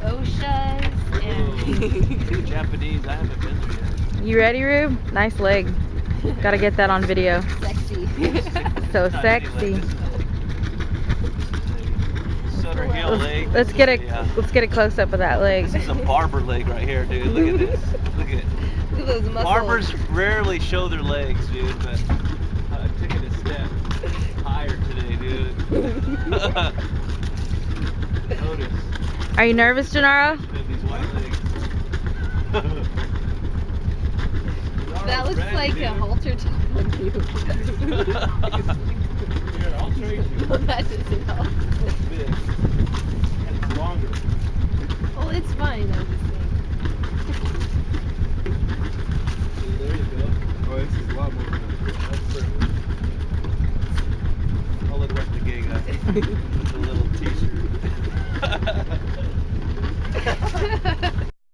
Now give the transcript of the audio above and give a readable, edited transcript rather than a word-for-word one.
OSHAs and Japanese, I haven't been there yet. You ready, Rube? Nice leg. Gotta get that on video. sexy. So Not sexy. any leg, this is a Sutter Hill leg. Let's get a close up of that leg. This is a barber leg right here, dude. Look at this. Look at Those muscles. Barbers rarely show their legs, dude, but I took it a step higher today, dude. Notice. Are you nervous, Gennaro? These white legs. That looks ready, like dude. a halter top on you. Here, I'll trade you. No, that doesn't help. It's big. And it's longer. Well, it's fine. I'm just saying. See, there you go. Oh, this is a lot more than That's perfect. I'll look like the gay guy with a little t-shirt.